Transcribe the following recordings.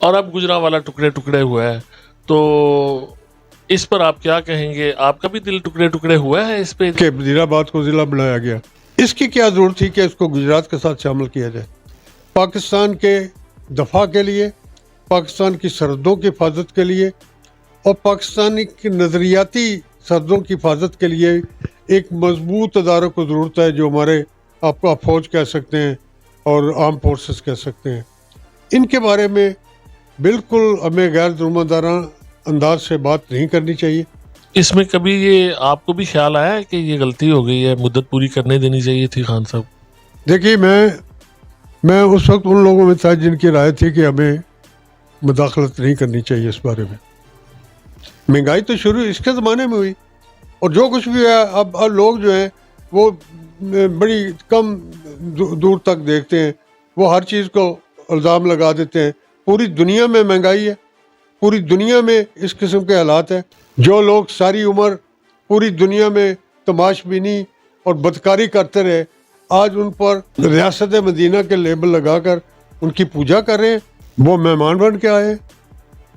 اور اب گجرانوالہ ٹکڑے ٹکڑے ہوا ہے، تو اس پر آپ کیا کہیں گے؟ آپ کا بھی دل ٹکڑے ٹکڑے ہوا ہے اس پہ کہ وزیر آباد کو ضلع بنایا گیا؟ اس کی کیا ضرورت تھی کہ اس کو گجرات کے ساتھ شامل کیا جائے؟ پاکستان کے دفاع کے لیے، پاکستان کی سرحدوں کی حفاظت کے لیے اور پاکستانی کی نظریاتی سرحدوں کی حفاظت کے لیے ایک مضبوط ادارے کو ضرورت ہے، جو ہمارے آپ کو فوج کہہ سکتے ہیں اور آرم فورسز کہہ سکتے ہیں۔ ان کے بارے میں بالکل ہمیں غیر ذمہ انداز سے بات نہیں کرنی چاہیے۔ اس میں کبھی یہ آپ کو بھی خیال آیا ہے کہ یہ غلطی ہو گئی ہے، مدت پوری کرنے دینی چاہیے تھی خان صاحب؟ دیکھیے میں اس وقت ان لوگوں میں تھا جن کی رائے تھی کہ ہمیں مداخلت نہیں کرنی چاہیے اس بارے میں۔ مہنگائی تو شروع اس کے زمانے میں ہوئی، اور جو کچھ بھی ہے اب لوگ جو ہیں وہ بڑی کم دور تک دیکھتے ہیں، وہ ہر چیز کو الزام لگا دیتے ہیں۔ پوری دنیا میں مہنگائی ہے، پوری دنیا میں اس قسم کے حالات ہیں۔ جو لوگ ساری عمر پوری دنیا میں تماش بینی اور بدکاری کرتے رہے، آج ان پر ریاست مدینہ کے لیبل لگا کر ان کی پوجا کر رہے ہیں۔ وہ مہمان بن کے آئے ہیں،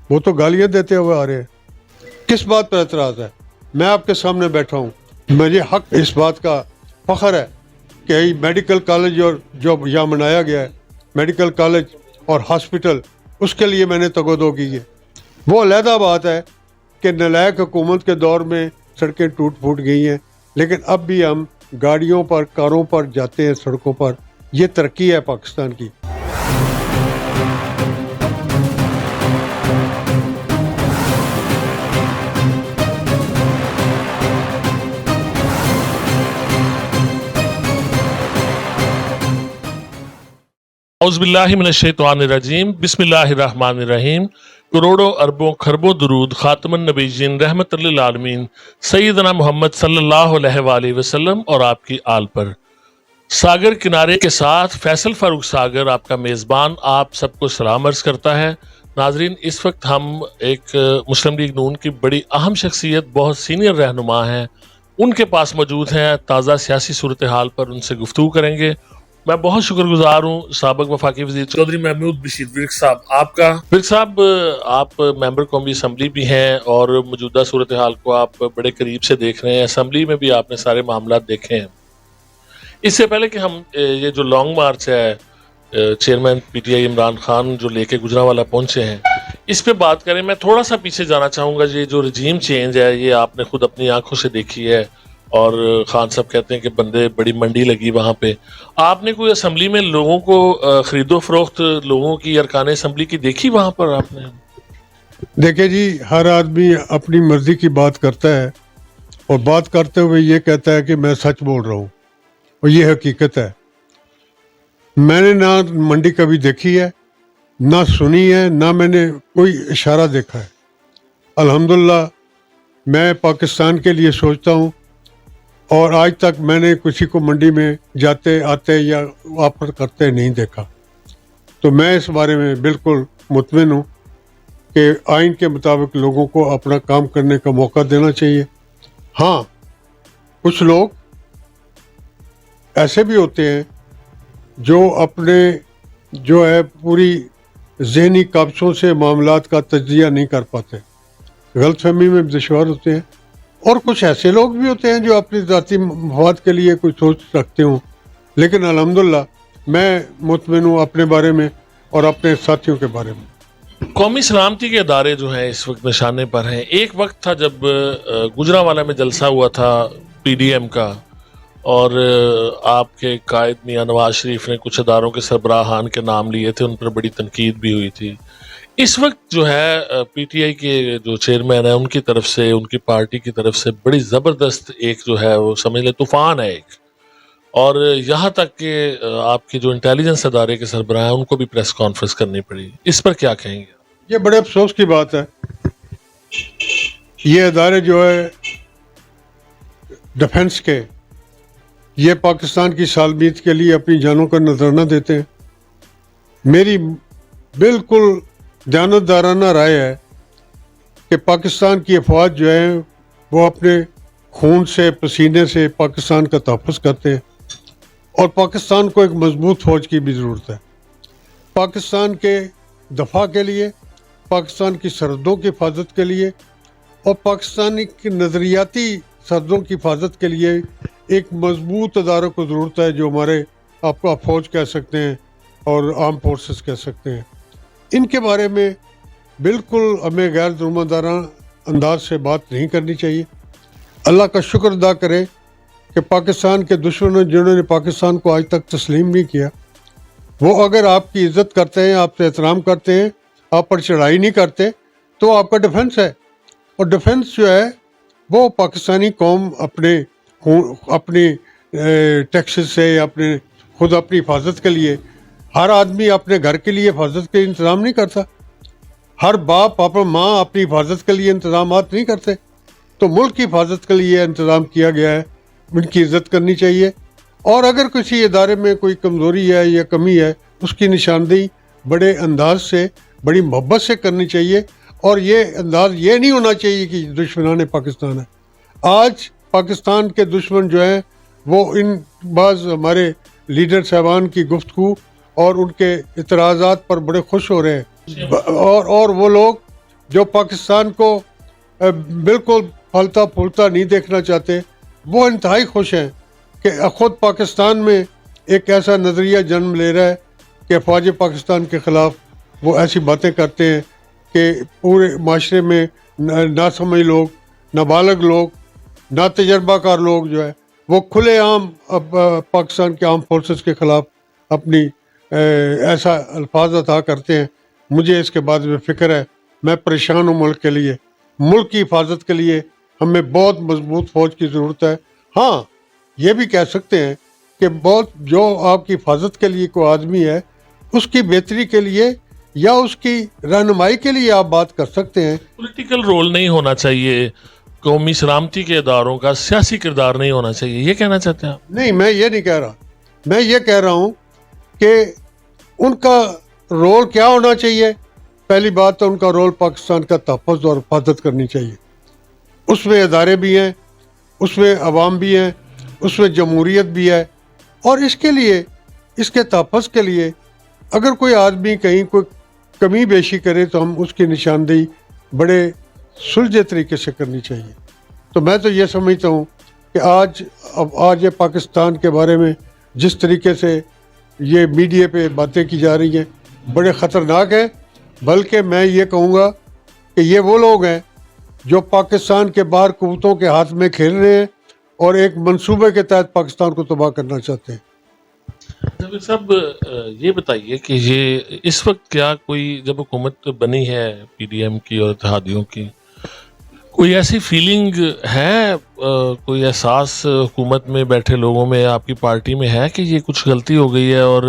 وہ تو گالیاں دیتے ہوئے آ رہے ہیں۔ کس بات پر اعتراض ہے؟ میں آپ کے سامنے بیٹھا ہوں، مجھے حق اس بات کا فخر ہے کہ میڈیکل کالج اور جو یہاں بنایا گیا ہے، میڈیکل کالج اور ہاسپٹل، اس کے لیے میں نے تگودو کی ہے۔ وہ علیحدہ بات ہے کہ نالائق حکومت کے دور میں سڑکیں ٹوٹ پھوٹ گئی ہیں، لیکن اب بھی ہم گاڑیوں پر، کاروں پر جاتے ہیں سڑکوں پر۔ یہ ترقی ہے پاکستان کی۔ اعوذ باللہ من الشیطان الرجیم، بسم اللہ الرحمن الرحیم۔ کروڑوں اربوں خربوں درود خاتم النبیین رحمت للعالمین سیدنا محمد صلی اللہ علیہ وآلہ وسلم اور آپ کی آل پر۔ ساگر کنارے کے ساتھ فیصل فاروق ساگر آپ کا میزبان آپ سب کو سلام عرض کرتا ہے۔ ناظرین، اس وقت ہم ایک مسلم لیگ نون کی بڑی اہم شخصیت، بہت سینئر رہنما ہیں، ان کے پاس موجود ہیں۔ تازہ سیاسی صورتحال پر ان سے گفتگو کریں گے۔ میں بہت شکر گزار ہوں سابق وفاقی وزیر چودھری محمود بشیر ورک صاحب آپ کا۔ ورک صاحب، آپ ممبر قومی اسمبلی بھی ہیں اور موجودہ صورتحال کو آپ بڑے قریب سے دیکھ رہے ہیں، اسمبلی میں بھی آپ نے سارے معاملات دیکھے ہیں۔ اس سے پہلے کہ ہم یہ جو لانگ مارچ ہے chairman P T I Imran Khan جو لے کے گجرانوالہ پہنچے ہیں، اس پہ بات کریں۔ میں تھوڑا سا پیچھے جانا چاہوں گا۔ یہ جو رجیم چینج ہے، یہ آپ نے خود اپنی آنکھوں سے دیکھی ہے، اور خان صاحب کہتے ہیں کہ بندے بڑی منڈی لگی وہاں پہ۔ آپ نے کوئی اسمبلی میں لوگوں کو خرید و فروخت لوگوں کی ارکان اسمبلی کی دیکھی وہاں پر آپ نے؟ دیکھیں جی، ہر آدمی اپنی مرضی کی بات کرتا ہے، اور بات کرتے ہوئے یہ کہتا ہے کہ میں سچ بول رہا ہوں، اور یہ حقیقت ہے۔ میں نے نہ منڈی کبھی دیکھی ہے، نہ سنی ہے، نہ میں نے کوئی اشارہ دیکھا ہے۔ الحمدللہ میں پاکستان کے لیے سوچتا ہوں، اور آج تک میں نے کسی کو منڈی میں جاتے آتے یا آفر کرتے نہیں دیکھا۔ تو میں اس بارے میں بالکل مطمئن ہوں کہ آئین کے مطابق لوگوں کو اپنا کام کرنے کا موقع دینا چاہیے۔ ہاں، کچھ لوگ ایسے بھی ہوتے ہیں جو اپنے جو ہے پوری ذہنی قابضوں سے معاملات کا تجزیہ نہیں کر پاتے، غلط فہمی میں دشوار ہوتے ہیں، اور کچھ ایسے لوگ بھی ہوتے ہیں جو اپنی ذاتی مفاد کے لیے کوئی سوچ رکھتے ہوں۔ لیکن الحمدللہ میں مطمئن ہوں اپنے بارے میں اور اپنے ساتھیوں کے بارے میں۔ قومی سلامتی کے ادارے جو ہیں اس وقت نشانے پر ہیں۔ ایک وقت تھا جب گجرانوالہ میں جلسہ ہوا تھا پی ڈی ایم کا، اور آپ کے قائد میاں نواز شریف نے کچھ اداروں کے سربراہان کے نام لیے تھے، ان پر بڑی تنقید بھی ہوئی تھی۔ اس وقت جو ہے پی ٹی آئی کے جو چیئرمین ہیں، ان کی طرف سے، ان کی پارٹی کی طرف سے بڑی زبردست ایک جو ہے وہ سمجھ لیں طوفان ہے ایک، اور یہاں تک کہ آپ کے جو انٹیلیجنس ادارے کے سربراہ ہیں ان کو بھی پریس کانفرنس کرنی پڑی۔ اس پر کیا کہیں گے؟ یہ بڑے افسوس کی بات ہے۔ یہ ادارے جو ہے ڈیفنس کے، یہ پاکستان کی سالمیت کے لیے اپنی جانوں کا نذرانہ دیتے ہیں۔ میری بالکل دیانتدارانہ رائے ہے کہ پاکستان کی افواج جو ہیں وہ اپنے خون سے، پسینے سے پاکستان کا تحفظ کرتے ہیں، اور پاکستان کو ایک مضبوط فوج کی بھی ضرورت ہے۔ پاکستان کے دفاع کے لیے، پاکستان کی سرحدوں کی حفاظت کے لیے اور پاکستانی کی نظریاتی سرحدوں کی حفاظت کے لیے ایک مضبوط اداروں کو ضرورت ہے، جو ہمارے آپ کو فوج کہہ سکتے ہیں اور آرم فورسز کہہ سکتے ہیں۔ ان کے بارے میں بالکل ہمیں غیر ظلم دارانہ انداز سے بات نہیں کرنی چاہیے۔ اللہ کا شکر ادا کرے کہ پاکستان کے دشمنوں جنہوں نے پاکستان کو آج تک تسلیم نہیں کیا، وہ اگر آپ کی عزت کرتے ہیں، آپ سے احترام کرتے ہیں، آپ پر چڑھائی نہیں کرتے، تو آپ کا ڈیفنس ہے۔ اور ڈیفنس جو ہے وہ پاکستانی قوم اپنی ٹیکسز سے خود اپنی حفاظت کے لیے، ہر آدمی اپنے گھر کے لیے حفاظت کے انتظام نہیں کرتا، ہر باپ اپنا ماں اپنی حفاظت کے لیے انتظامات نہیں کرتے، تو ملک کی حفاظت کے لیے انتظام کیا گیا ہے، ان کی عزت کرنی چاہیے۔ اور اگر کسی ادارے میں کوئی کمزوری ہے یا کمی ہے، اس کی نشاندہی بڑے انداز سے، بڑی محبت سے کرنی چاہیے، اور یہ انداز یہ نہیں ہونا چاہیے کہ دشمنان پاکستان ہے۔ آج پاکستان کے دشمن جو ہیں وہ ان بعض ہمارے لیڈر صاحبان کی گفتگو اور ان کے اعتراضات پر بڑے خوش ہو رہے ہیں، اور وہ لوگ جو پاکستان کو بالکل پھلتا پھولتا نہیں دیکھنا چاہتے، وہ انتہائی خوش ہیں کہ خود پاکستان میں ایک ایسا نظریہ جنم لے رہا ہے کہ افواج پاکستان کے خلاف وہ ایسی باتیں کرتے ہیں کہ پورے معاشرے میں ناسمجھ لوگ، نابالغ لوگ، ناتجربہ کار لوگ جو ہے وہ کھلے عام پاکستان کے عام فورسز کے خلاف اپنی ایسا الفاظ عطا کرتے ہیں۔ مجھے اس کے بعد میں فکر ہے، میں پریشان ہوں ملک کے لیے، ملک کی حفاظت کے لیے ہمیں بہت مضبوط فوج کی ضرورت ہے۔ ہاں یہ بھی کہہ سکتے ہیں کہ جو آپ کی حفاظت کے لیے کوئی آدمی ہے، اس کی بہتری کے لیے یا اس کی رہنمائی کے لیے آپ بات کر سکتے ہیں۔ پولیٹیکل رول نہیں ہونا چاہیے، قومی سلامتی کے اداروں کا سیاسی کردار نہیں ہونا چاہیے، یہ کہنا چاہتے ہیں آپ؟ نہیں، میں یہ نہیں کہہ رہا، میں یہ کہہ رہا ہوں کہ ان کا رول کیا ہونا چاہیے۔ پہلی بات تو ان کا رول پاکستان کا تحفظ اور حفاظت کرنی چاہیے، اس میں ادارے بھی ہیں، اس میں عوام بھی ہیں، اس میں جمہوریت بھی ہے، اور اس کے لیے، اس کے تحفظ کے لیے اگر کوئی آدمی کہیں کوئی کمی بیشی کرے تو ہم اس کی نشاندہی بڑے سلجھے طریقے سے کرنی چاہیے۔ تو میں تو یہ سمجھتا ہوں کہ آج یہ پاکستان کے بارے میں جس طریقے سے یہ میڈیا پہ باتیں کی جا رہی ہیں بڑے خطرناک ہیں، بلکہ میں یہ کہوں گا کہ یہ وہ لوگ ہیں جو پاکستان کے باہر قوتوں کے ہاتھ میں کھیل رہے ہیں اور ایک منصوبے کے تحت پاکستان کو تباہ کرنا چاہتے ہیں۔ صاحب یہ بتائیے کہ یہ اس وقت کیا کوئی جب حکومت بنی ہے پی ڈی ایم کی اور اتحادیوں کی، کوئی ایسی فیلنگ ہے، کوئی احساس حکومت میں بیٹھے لوگوں میں، آپ کی پارٹی میں ہے کہ یہ کچھ غلطی ہو گئی ہے اور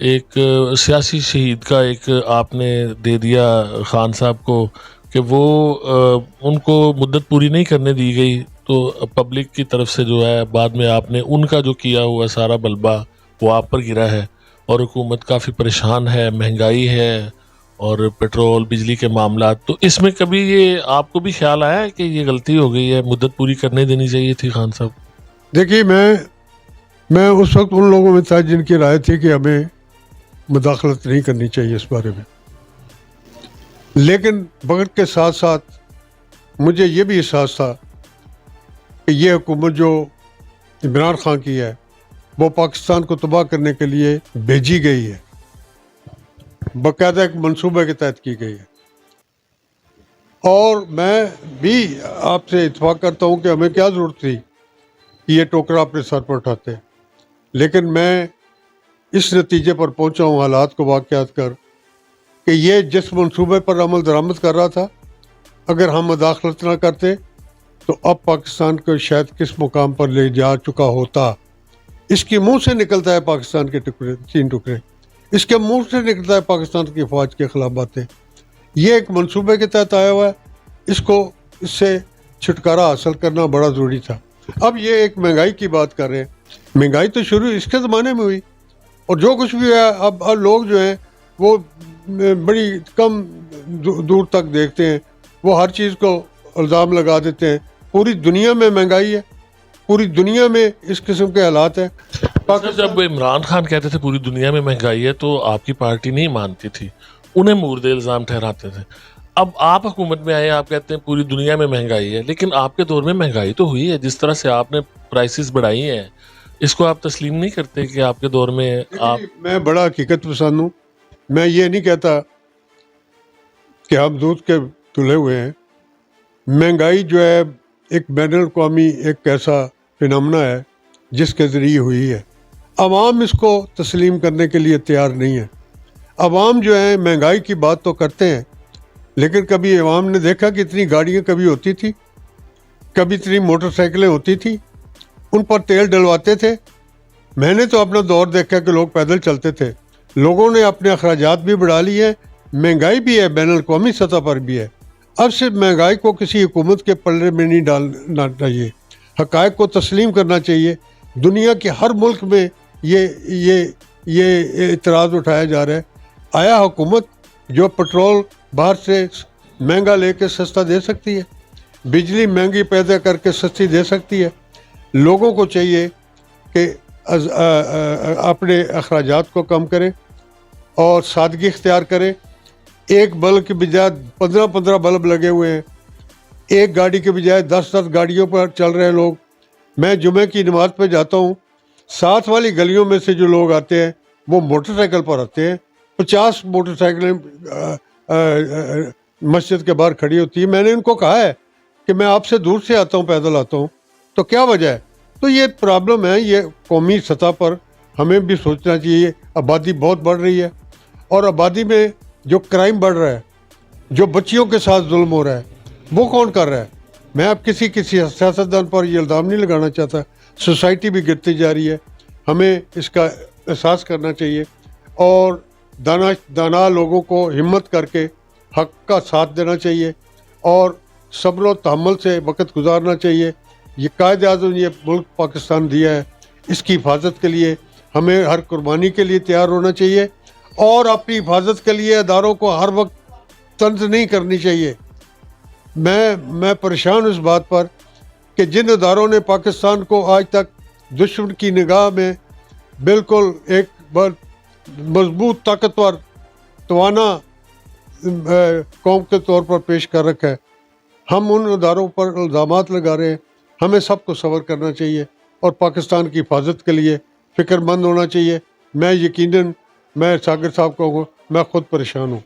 ایک سیاسی شہید کا ایک آپ نے دے دیا خان صاحب کو کہ وہ ان کو مدت پوری نہیں کرنے دی گئی، تو پبلک کی طرف سے جو ہے بعد میں آپ نے ان کا جو کیا ہوا سارا بلبہ وہ آپ پر گرا ہے اور حکومت کافی پریشان ہے، مہنگائی ہے اور پیٹرول بجلی کے معاملات، تو اس میں کبھی یہ آپ کو بھی خیال آیا ہے کہ یہ غلطی ہو گئی ہے، مدت پوری کرنے دینی چاہیے تھی خان صاحب؟ دیکھیے، میں اس وقت ان لوگوں میں تھا جن کی رائے تھی کہ ہمیں مداخلت نہیں کرنی چاہیے اس بارے میں، لیکن وقت کے ساتھ ساتھ مجھے یہ بھی احساس تھا کہ یہ حکومت جو عمران خان کی ہے وہ پاکستان کو تباہ کرنے کے لیے بھیجی گئی ہے، باقاعدہ ایک منصوبے کے تحت کی گئی ہے، اور میں بھی آپ سے اتفاق کرتا ہوں کہ ہمیں کیا ضرورت تھی کہ یہ ٹوکرا اپنے سر پر اٹھاتے، لیکن میں اس نتیجے پر پہنچا ہوں حالات کو واقعات کر کہ یہ جس منصوبے پر عمل درآمد کر رہا تھا، اگر ہم مداخلت نہ کرتے تو اب پاکستان کو شاید کس مقام پر لے جا چکا ہوتا۔ اس کے منہ سے نکلتا ہے پاکستان کے تین ٹکڑے، اس کے منہ سے نکلتا ہے پاکستان کی فوج کے خلاف باتیں۔ یہ ایک منصوبے کے تحت آیا ہوا ہے، اس سے چھٹکارا حاصل کرنا بڑا ضروری تھا۔ اب یہ ایک مہنگائی کی بات کر رہے ہیں، مہنگائی تو شروع اس کے زمانے میں ہوئی، اور جو کچھ بھی ہے اب لوگ جو ہیں وہ بڑی کم دور تک دیکھتے ہیں، وہ ہر چیز کو الزام لگا دیتے ہیں۔ پوری دنیا میں مہنگائی ہے، پوری دنیا میں اس قسم کے حالات ہیں۔ جب عمران خان کہتے تھے پوری دنیا میں مہنگائی ہے تو آپ کی پارٹی نہیں مانتی تھی، انہیں مورد الزام ٹھہراتے تھے. اب آپ حکومت میں آئے, آپ کہتے ہیں پوری دنیا میں مہنگائی ہے, لیکن آپ کے دور میں مہنگائی تو ہوئی ہے. جس طرح سے آپ نے پرائسز بڑھائی ہیں, اس کو آپ تسلیم نہیں کرتے کہ آپ کے دور میں آپ؟ میں بڑا حقیقت پسند ہوں. میں یہ نہیں کہتا کہ ہم دودھ کے تلے ہوئے ہیں. مہنگائی جو ہے ایک بین الاقوامی ایک ایسا فنامنا ہے جس کے ذریعے ہوئی ہے. عوام اس کو تسلیم کرنے کے لیے تیار نہیں ہے. عوام جو ہے مہنگائی کی بات تو کرتے ہیں, لیکن کبھی عوام نے دیکھا کہ اتنی گاڑیاں کبھی ہوتی تھی, کبھی اتنی موٹر سائیکلیں ہوتی تھی, ان پر تیل ڈلواتے تھے. میں نے تو اپنا دور دیکھا کہ لوگ پیدل چلتے تھے. لوگوں نے اپنے اخراجات بھی بڑھا لیے, مہنگائی بھی ہے, بین الاقوامی سطح پر بھی ہے. اب صرف مہنگائی کو کسی حکومت کے پلڑے میں نہیں ڈالنا چاہیے, حقائق کو تسلیم کرنا چاہیے. دنیا کے ہر ملک میں یہ اعتراض اٹھایا جا رہا ہے. آیا حکومت جو پٹرول باہر سے مہنگا لے کے سستا دے سکتی ہے؟ بجلی مہنگی پیدا کر کے سستی دے سکتی ہے؟ لوگوں کو چاہیے کہ اپنے اخراجات کو کم کرے اور سادگی اختیار کرے. ایک بلب کی بجائے 15 بلب لگے ہوئے ہیں, ایک گاڑی کے بجائے 10 گاڑیوں پر چل رہے لوگ. میں جمعے کی نماز پہ جاتا ہوں, ساتھ والی گلیوں میں سے جو لوگ آتے ہیں وہ موٹر سائیکل پر آتے ہیں. 50 موٹر سائیکلیں مسجد کے باہر کھڑی ہوتی ہے. میں نے ان کو کہا ہے کہ میں آپ سے دور سے آتا ہوں, پیدل آتا ہوں, تو کیا وجہ ہے؟ تو یہ پرابلم ہے. یہ قومی سطح پر ہمیں بھی سوچنا چاہیے. آبادی بہت بڑھ رہی ہے, اور آبادی میں جو کرائم بڑھ رہا ہے, جو بچیوں کے ساتھ ظلم ہو رہا ہے, وہ کون کر رہا ہے؟ میں اب کسی سیاستدان پر یہ الزام نہیں لگانا چاہتا. سوسائٹی بھی گرتی جا رہی ہے. ہمیں اس کا احساس کرنا چاہیے, اور دانا لوگوں کو ہمت کر کے حق کا ساتھ دینا چاہیے, اور صبر و تحمل سے وقت گزارنا چاہیے. یہ قائد اعظم نے یہ ملک پاکستان دیا ہے, اس کی حفاظت کے لیے ہمیں ہر قربانی کے لیے تیار ہونا چاہیے, اور اپنی حفاظت کے لیے اداروں کو ہر وقت طنز نہیں کرنی چاہیے. میں پریشان اس بات پر کہ جن اداروں نے پاکستان کو آج تک دشمن کی نگاہ میں بالکل ایک مضبوط, طاقتور, توانا قوم کے طور پر پیش کر رکھا ہے, ہم ان اداروں پر الزامات لگا رہے ہیں. ہمیں سب کو صبر کرنا چاہیے اور پاکستان کی حفاظت کے لیے فکر مند ہونا چاہیے. میں ساگر صاحب کو میں خود پریشان ہوں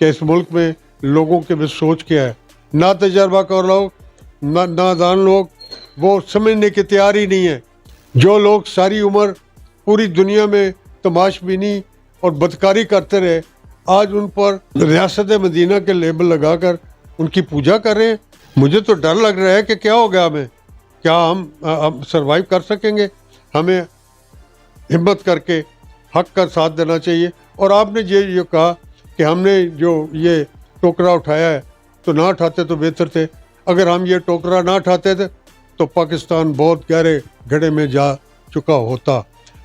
کہ اس ملک میں لوگوں کے بھی سوچ کیا ہے. نہ تجربہ کر لوگ, نادان لوگ, وہ سمجھنے کے تیار ہی نہیں ہیں. جو لوگ ساری عمر پوری دنیا میں تماش بینی اور بدکاری کرتے رہے, آج ان پر ریاست مدینہ کے لیبل لگا کر ان کی پوجا کر رہے ہیں. مجھے تو ڈر لگ رہا ہے کہ کیا ہو گیا ہمیں, کیا ہم سروائیو کر سکیں گے؟ ہمیں ہمت کر کے حق کا ساتھ دینا چاہیے. اور آپ نے یہ کہا کہ ہم نے جو یہ ٹوکرا اٹھایا ہے تو نہ اٹھاتے تو بہتر تھے. اگر ہم یہ ٹوکرا نہ اٹھاتے تھے تو پاکستان بہت گہرے گڑھے میں جا چکا ہوتا.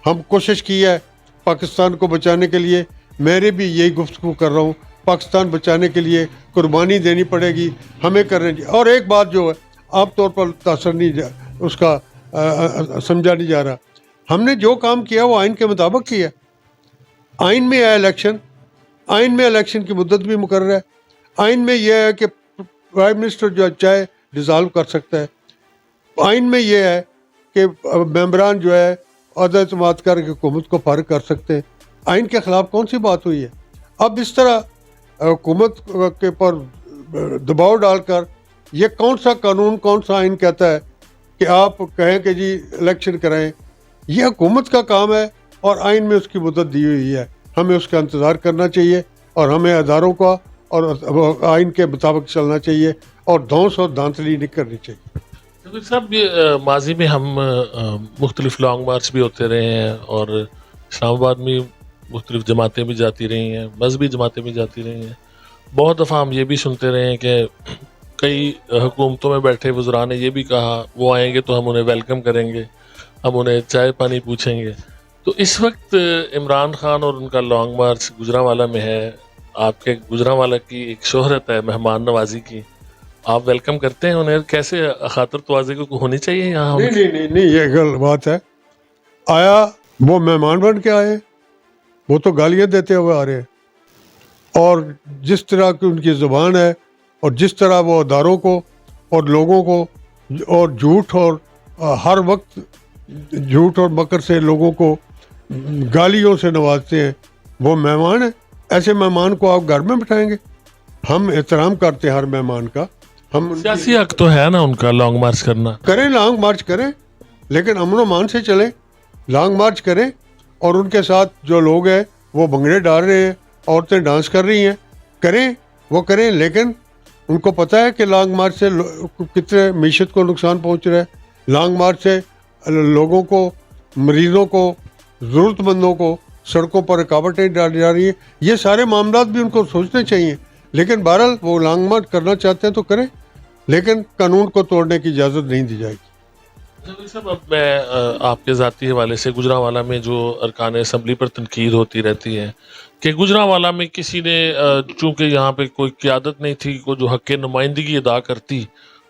ہم کوشش کی ہے پاکستان کو بچانے کے لیے. میں بھی یہی گفتگو کر رہا ہوں, پاکستان بچانے کے لیے قربانی دینی پڑے گی, ہمیں کرنے کی. اور ایک بات جو ہے عام طور پر تاثر نہیں اس کا سمجھا نہیں جا رہا, ہم نے جو کام کیا وہ آئین کے مطابق کیا. آئین میں ہے الیکشن, آئین میں الیکشن کی مدت بھی مقرر ہے. آئین میں یہ ہے کہ پرائم منسٹر جو چاہے ڈیزالو کر سکتا ہے. آئین میں یہ ہے کہ ممبران جو ہے عدم اعتماد کر کے حکومت کو فارغ کر سکتے ہیں. آئین کے خلاف کون سی بات ہوئی ہے؟ اب اس طرح حکومت کے پر دباؤ ڈال کر یہ کون سا قانون, کون سا آئین کہتا ہے کہ آپ کہیں کہ جی الیکشن کرائیں؟ یہ حکومت کا کام ہے, اور آئین میں اس کی مدت دی ہوئی ہے. ہمیں اس کا انتظار کرنا چاہیے, اور ہمیں اداروں کا اور آئین کے مطابق چلنا چاہیے, اور دھونس اور دھاندلی نہیں کرنی چاہیے. صاحب یہ ماضی میں ہم مختلف لانگ مارچ بھی ہوتے رہے ہیں, اور اسلام آباد میں مختلف جماعتیں بھی جاتی رہی ہیں, مذہبی جماعتیں بھی جاتی رہی ہیں. بہت دفعہ ہم یہ بھی سنتے رہے ہیں کہ کئی حکومتوں میں بیٹھے وزراء نے یہ بھی کہا وہ آئیں گے تو ہم انہیں ویلکم کریں گے, ہم انہیں چائے پانی پوچھیں گے. تو اس وقت عمران خان اور ان کا لانگ مارچ گجرانوالہ میں ہے. آپ کے گجرانوالہ کی ایک شہرت ہے مہمان نوازی کی, آپ ویلکم کرتے ہیں انہیں؟ کیسے خاطر تواضع کو ہونی چاہیے یہاں؟ نہیں, یہ غلط بات ہے. آیا وہ مہمان بن کے آئے, وہ تو گالیاں دیتے ہوئے آ رہے ہیں. اور جس طرح کی ان کی زبان ہے اور جس طرح وہ اداروں کو اور لوگوں کو اور جھوٹ اور ہر وقت جھوٹ اور مکر سے لوگوں کو گالیوں سے نوازتے ہیں، وہ مہمان ہیں. ایسے مہمان کو آپ گھر میں بٹھائیں گے؟ ہم احترام کرتے ہیں ہر مہمان کا. ہم سیاسی حق تو ہے نا ان کا لانگ مارچ کرنا. کریں، لانگ مارچ کریں، لیکن امن و امان سے چلیں. لانگ مارچ کریں اور ان کے ساتھ جو لوگ ہیں وہ بھنگڑے ڈال رہے ہیں، عورتیں ڈانس کر رہی ہیں، کریں، وہ کریں، لیکن ان کو پتہ ہے کہ لانگ مارچ سے کتنے معیشت کو نقصان پہنچ رہا ہے. لانگ مارچ سے لوگوں کو، مریضوں کو، ضرورت مندوں کو سڑکوں پر رکاوٹیں ڈالی جا رہی ہیں. یہ سارے معاملات بھی ان کو سوچنے چاہیے. لیکن بہرحال وہ لانگ مارچ کرنا چاہتے ہیں تو کریں، لیکن قانون کو توڑنے کی اجازت نہیں دی جائے گی. صاحب اب میں آپ کے ذاتی حوالے سے گجرانوالہ میں جو ارکان اسمبلی پر تنقید ہوتی رہتی ہے کہ گجرانوالہ میں کسی نے چونکہ یہاں پہ کوئی قیادت نہیں تھی کو جو حق نمائندگی ادا کرتی،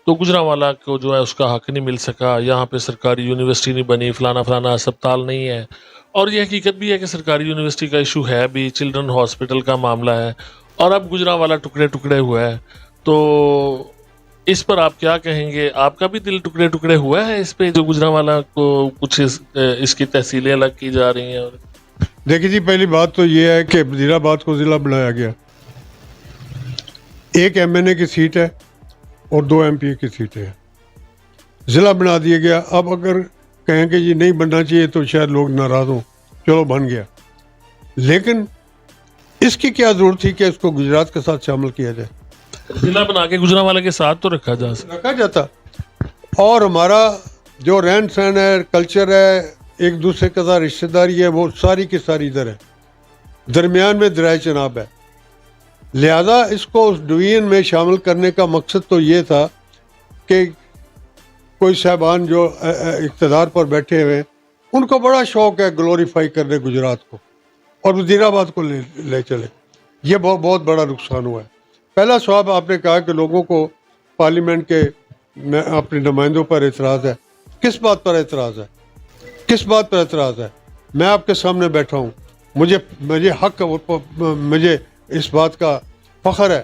تو گجرانوالہ کو جو ہے اس کا حق نہیں مل سکا. یہاں پہ سرکاری یونیورسٹی نہیں بنی، فلانا فلانا اسپتال نہیں ہے. اور یہ حقیقت بھی ہے کہ سرکاری یونیورسٹی کا ایشو ہے بھی، چلڈرن ہاسپٹل کا معاملہ ہے، اور اب گجرانوالہ ٹکڑے ٹکڑے ہوا ہے. تو اس پر آپ کیا کہیں گے؟ آپ کا بھی دل ٹکڑے ٹکڑے ہوا ہے اس پہ جو گجرانوالہ کو کچھ اس کی تحصیلیں الگ کی جا رہی ہیں؟ اور دیکھیے جی، پہلی بات تو یہ ہے کہ وزیر آباد کو ضلع بنایا گیا. ایک ایم این اے کی سیٹ ہے اور 2 ایم پی کی سیٹیں ہیں. ضلع بنا دیا گیا. اب اگر کہیں کہ جی نہیں بننا چاہیے تو شاید لوگ ناراض ہوں، چلو بن گیا. لیکن اس کی کیا ضرورت تھی کہ اس کو گجرات کے ساتھ شامل کیا جائے؟ ضلع بنا کے گجرانوالہ کے ساتھ تو رکھا جا سکتا. رکھا جاتا. اور ہمارا جو رہن سہن ہے، کلچر ہے، ایک دوسرے کے ساتھ رشتہ داری ہے، وہ ساری کی ساری ادھر ہے. درمیان میں دریائے چناب ہے. لہذا اس کو اس ڈویژن میں شامل کرنے کا مقصد تو یہ تھا کہ کوئی صاحبان جو اقتدار پر بیٹھے ہوئے ان کو بڑا شوق ہے گلوریفائی کرنے گجرات کو اور وزیر آباد کو لے چلے. یہ بہت بڑا نقصان ہوا ہے. پہلا سواب آپ نے کہا کہ لوگوں کو پارلیمنٹ کے اپنے نمائندوں پر اعتراض ہے. کس بات پر اعتراض ہے؟ کس بات پر اعتراض ہے؟ میں آپ کے سامنے بیٹھا ہوں، مجھے حق، مجھے اس بات کا فخر ہے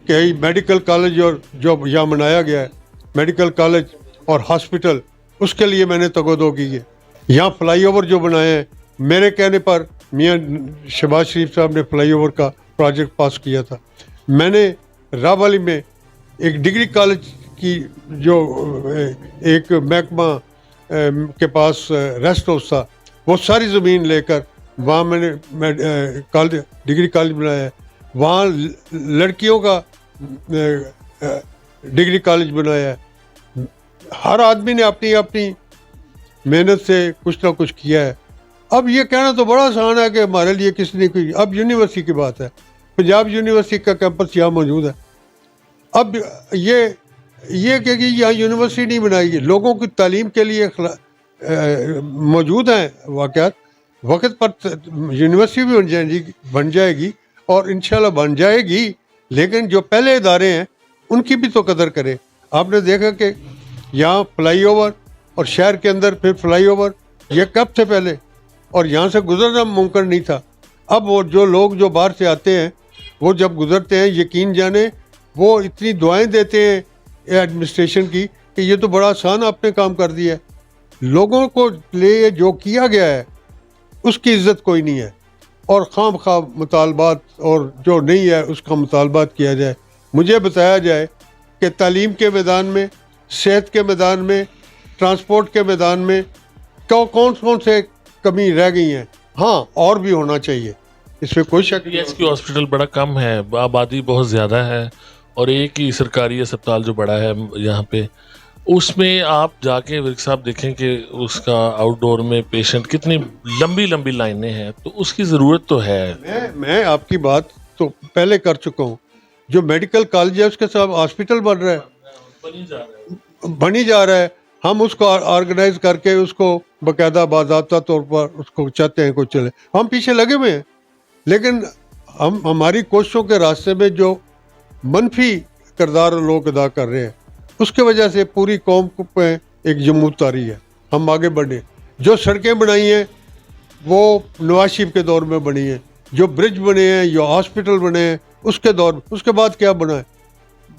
کہ میڈیکل کالج اور جو یہاں بنایا گیا ہے، میڈیکل کالج اور ہاسپٹل، اس کے لیے میں نے تگودو کی ہے. یہاں فلائی اوور جو بنائے ہیں، میرے کہنے پر میاں شہباز شریف صاحب نے فلائی اوور کا پروجیکٹ پاس کیا تھا. میں نے راوالی میں ایک ڈگری کالج کی جو ایک محکمہ کے پاس ریسٹ ہاؤس تھا، وہ ساری زمین لے کر وہاں میں نے ڈگری کالج بنایا ہے. وہاں لڑکیوں کا ڈگری کالج بنایا ہے. ہر آدمی نے اپنی اپنی محنت سے کچھ نہ کچھ کیا ہے. اب یہ کہنا تو بڑا آسان ہے کہ ہمارے لیے کسی نے کوئی. اب یونیورسٹی کی بات ہے، پنجاب یونیورسٹی کا کیمپس یہاں موجود ہے. اب یہ کہ یہاں یونیورسٹی نہیں بنائی گئی، لوگوں کی تعلیم کے لیے موجود ہیں واقعات. وقت پر یونیورسٹی بھی بن جائے گی اور انشاءاللہ بن جائے گی، لیکن جو پہلے ادارے ہیں ان کی بھی تو قدر کرے. آپ نے دیکھا کہ یہاں فلائی اوور اور شہر کے اندر پھر فلائی اوور، یہ کب تھے پہلے؟ اور یہاں سے گزرنا ممکن نہیں تھا. اب وہ جو لوگ جو باہر سے آتے ہیں وہ جب گزرتے ہیں، یقین جانے وہ اتنی دعائیں دیتے ہیں ایڈمنسٹریشن کی کہ یہ تو بڑا آسان آپ نے کام کر دیا ہے. لوگوں کو لیے جو کیا گیا ہے اس کی عزت کوئی نہیں ہے، اور خام خواہ مطالبات اور جو نہیں ہے اس کا مطالبات کیا جائے. مجھے بتایا جائے کہ تعلیم کے میدان میں، صحت کے میدان میں، ٹرانسپورٹ کے میدان میں کون سے کمی رہ گئی ہیں. ہاں اور بھی ہونا چاہیے، اس میں کوئی شک نہیں. ایس کی ہاسپٹل بڑا کم ہے، آبادی بہت زیادہ ہے، اور ایک ہی سرکاری اسپتال جو بڑا ہے یہاں پہ، اس میں آپ جا کے ورک صاحب دیکھیں کہ اس کا آؤٹ ڈور میں پیشنٹ کتنی لمبی لمبی لائنیں ہیں. تو اس کی ضرورت تو ہے. میں آپ کی بات تو پہلے کر چکا ہوں. جو میڈیکل کالج ہے اس کے ساتھ ہاسپٹل بن رہا ہے، بنی جا رہا ہے. ہم اس کو آرگنائز کر کے اس کو باقاعدہ باضابطہ طور پر اس کو چاہتے ہیں کو چلے. ہم پیچھے لگے ہوئے ہیں، لیکن ہماری کوششوں کے راستے میں جو منفی کردار لوگ ادا کر رہے ہیں اس کی وجہ سے پوری قوم پہ ایک جمود طاری ہے. ہم آگے بڑھیں. جو سڑکیں بنائی ہیں وہ نواز شریف کے دور میں بنی ہیں. جو برج بنے ہیں یا ہاسپٹل بنے ہیں اس کے دور میں، اس کے بعد کیا بنا ہے؟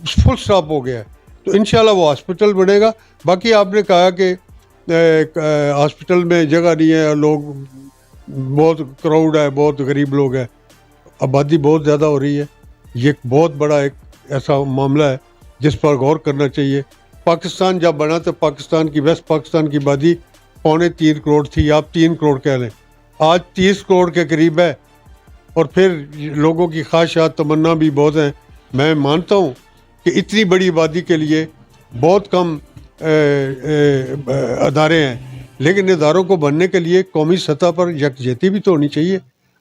فل سٹاپ ہو گیا ہے. تو انشاءاللہ وہ ہاسپٹل بنے گا. باقی آپ نے کہا کہ ہاسپٹل میں جگہ نہیں ہے، لوگ بہت کراؤڈ ہے، بہت غریب لوگ ہیں، آبادی بہت زیادہ ہو رہی ہے. یہ ایک بہت بڑا ایک ایسا معاملہ ہے جس پر غور کرنا چاہیے. پاکستان جب بنا تو پاکستان کی ویسٹ پاکستان کی آبادی 3.25 کروڑ تھی، آپ 3 کروڑ کہہ لیں، آج 30 کروڑ کے قریب ہے. اور پھر لوگوں کی خواہشات تمنا بھی بہت ہیں. میں مانتا ہوں کہ اتنی بڑی آبادی کے لیے بہت کم ادارے ہیں، لیکن اداروں کو بننے کے لیے قومی سطح پر یکجہتی بھی تو ہونی چاہیے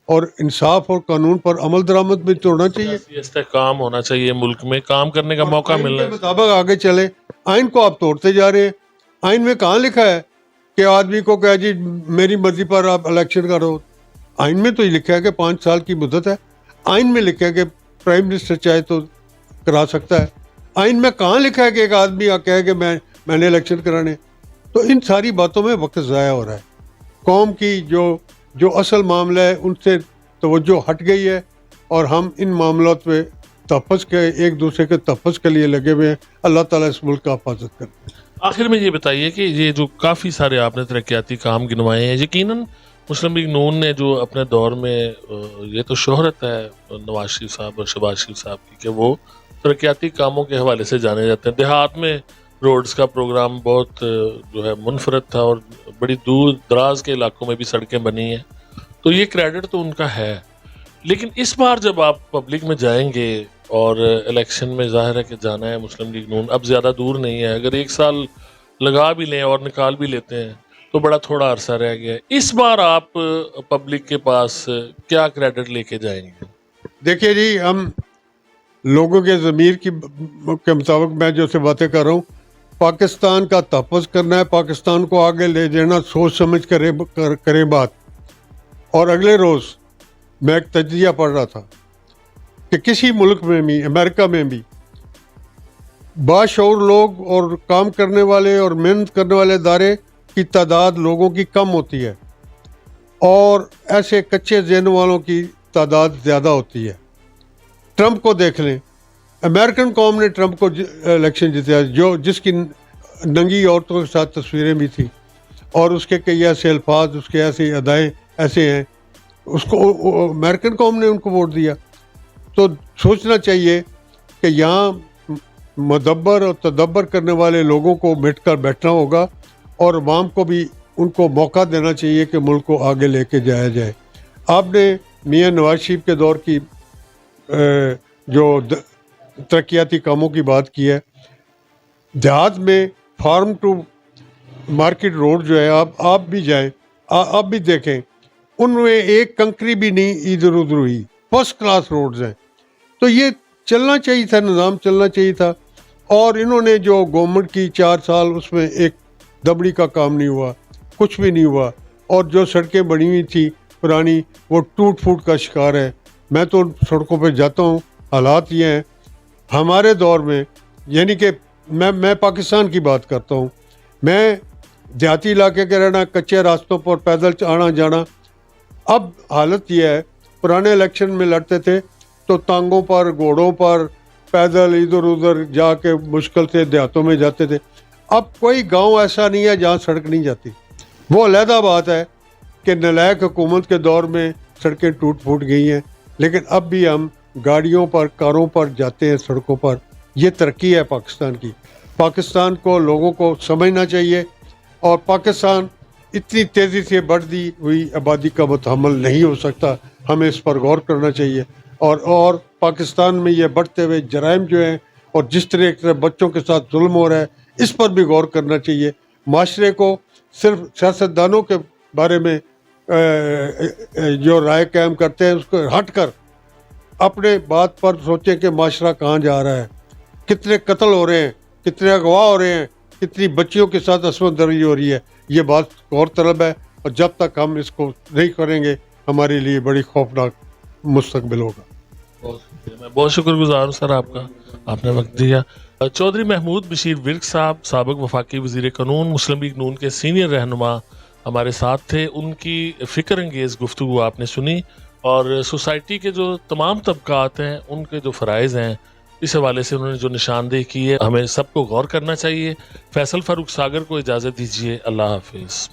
اور انصاف اور قانون پر عمل درآمد بھی تو ہونا چاہیے. استحکام ہونا چاہیے، ملک میں کام کرنے کا موقع آئین ملنا کے مطابق آگے چلے. آئین کو آپ توڑتے جا رہے ہیں. آئین میں کہاں لکھا ہے کہ آدمی کو کہا جی میری مرضی پر آپ الیکشن کرو؟ آئین میں تو یہ لکھا ہے کہ 5 سال کی مدت ہے. آئین میں لکھا ہے کہ پرائم منسٹر چاہے تو کرا سکتا ہے. آئین میں کہاں لکھا ہے کہ ایک آدمی کہے کہ میں نے الیکشن کرانے؟ تو ان ساری باتوں میں وقت ضائع ہو رہا ہے. قوم کی جو اصل معاملہ ہے ان سے توجہ ہٹ گئی ہے اور ہم ان معاملات پہ تحفظ کے ایک دوسرے کے تحفظ کے لیے لگے ہوئے ہیں. اللہ تعالیٰ اس ملک کا حفاظت کرے. آخر میں یہ بتائیے کہ یہ جو کافی سارے آپ نے ترقیاتی کام گنوائے ہیں، یقیناً مسلم لیگ نون نے جو اپنے دور میں یہ تو شہرت ہے نواز شریف صاحب اور شہباز شریف صاحب کی کہ وہ ترقیاتی کاموں کے حوالے سے جانے جاتے ہیں. دیہات میں روڈز کا پروگرام بہت جو ہے منفرد تھا اور بڑی دور دراز کے علاقوں میں بھی سڑکیں بنی ہیں، تو یہ کریڈٹ تو ان کا ہے. لیکن اس بار جب آپ پبلک میں جائیں گے اور الیکشن میں ظاہر ہے کہ جانا ہے مسلم لیگ نون، اب زیادہ دور نہیں ہے، اگر 1 سال لگا بھی لیں اور نکال بھی لیتے ہیں تو بڑا تھوڑا عرصہ رہ گیا ہے. اس بار آپ پبلک کے پاس کیا کریڈٹ لے کے جائیں گے؟ دیکھیے جی، ہم لوگوں کے ضمیر کے مطابق میں جو سے باتیں کر رہا ہوں، پاکستان کا تحفظ کرنا ہے، پاکستان کو آگے لے جانا، سوچ سمجھ کریں بات. اور اگلے روز میں ایک تجزیہ پڑھ رہا تھا کہ کسی ملک میں بھی، امریکہ میں بھی، باشعور لوگ اور کام کرنے والے اور محنت کرنے والے ادارے کی تعداد لوگوں کی کم ہوتی ہے اور ایسے کچے ذہن والوں کی تعداد زیادہ ہوتی ہے. ٹرمپ کو دیکھ لیں، امریکن قوم نے ٹرمپ کو الیکشن جتایا، جس کی ننگی عورتوں کے ساتھ تصویریں بھی تھیں اور اس کے کئی ایسے الفاظ، اس کے ایسے ادائیں ایسے ہیں، اس کو امریکن قوم نے ان کو ووٹ دیا. تو سوچنا چاہیے کہ یہاں مدبر اور تدبر کرنے والے لوگوں کو مٹ کر بیٹھنا ہوگا اور عوام کو بھی ان کو موقع دینا چاہیے کہ ملک کو آگے لے کے جایا جائے. آپ نے میاں نواز شریف کے دور کی جو ترقیاتی کاموں کی بات کی ہے، دیہات میں فارم ٹو مارکیٹ روڈ جو ہے، آپ بھی جائیں، آپ بھی دیکھیں، ان میں ایک کنکری بھی نہیں ادھر ادھر ہوئی، فرسٹ کلاس روڈز ہیں. تو یہ چلنا چاہیے تھا، نظام چلنا چاہیے تھا. اور انہوں نے جو گورنمنٹ کی 4 سال، اس میں ایک دبڑی کا کام نہیں ہوا، کچھ بھی نہیں ہوا. اور جو سڑکیں بنی ہوئی تھی پرانی، وہ ٹوٹ پھوٹ کا شکار ہے. میں تو سڑکوں پہ جاتا ہوں، حالات یہ ہیں ہمارے دور میں، یعنی کہ میں پاکستان کی بات کرتا ہوں، میں دیہاتی علاقے کے رہنا، کچے راستوں پر پیدل آنا جانا. اب حالت یہ ہے، پرانے الیکشن میں لڑتے تھے تو ٹانگوں پر، گھوڑوں پر، پیدل ادھر ادھر جا کے مشکل سے دیہاتوں میں جاتے تھے. اب کوئی گاؤں ایسا نہیں ہے جہاں سڑک نہیں جاتی. وہ علیحدہ بات ہے کہ نالائق حکومت کے دور میں سڑکیں ٹوٹ پھوٹ گئی ہیں، لیکن اب بھی ہم گاڑیوں پر، کاروں پر جاتے ہیں سڑکوں پر. یہ ترقی ہے پاکستان کی. پاکستان کو لوگوں کو سمجھنا چاہیے، اور پاکستان اتنی تیزی سے بڑھتی ہوئی آبادی کا متحمل نہیں ہو سکتا. ہمیں اس پر غور کرنا چاہیے. اور پاکستان میں یہ بڑھتے ہوئے جرائم جو ہیں اور جس طرح بچوں کے ساتھ ظلم ہو رہا ہے، اس پر بھی غور کرنا چاہیے. معاشرے کو صرف سیاستدانوں کے بارے میں جو رائے قائم کرتے ہیں اس کو ہٹ کر اپنے بات پر سوچیں کہ معاشرہ کہاں جا رہا ہے، کتنے قتل ہو رہے ہیں، کتنے اغوا ہو رہے ہیں، کتنی بچیوں کے ساتھ عصمت دری ہو رہی ہے. یہ بات غور طلب ہے، اور جب تک ہم اس کو نہیں کریں گے ہمارے لیے بڑی خوفناک مستقبل ہوگا. میں بہت شکر گزار ہوں سر آپ کا، آپ نے وقت دیا. چودھری محمود بشیر ورک صاحب، سابق وفاقی وزیر قانون، مسلم لیگ نون کے سینئر رہنما ہمارے ساتھ تھے. ان کی فکر انگیز گفتگو آپ نے سنی. اور سوسائٹی کے جو تمام طبقات ہیں ان کے جو فرائض ہیں اس حوالے سے انہوں نے جو نشاندہی کی ہے ہمیں سب کو غور کرنا چاہیے. فیصل فاروق ساگر کو اجازت دیجیے. اللہ حافظ.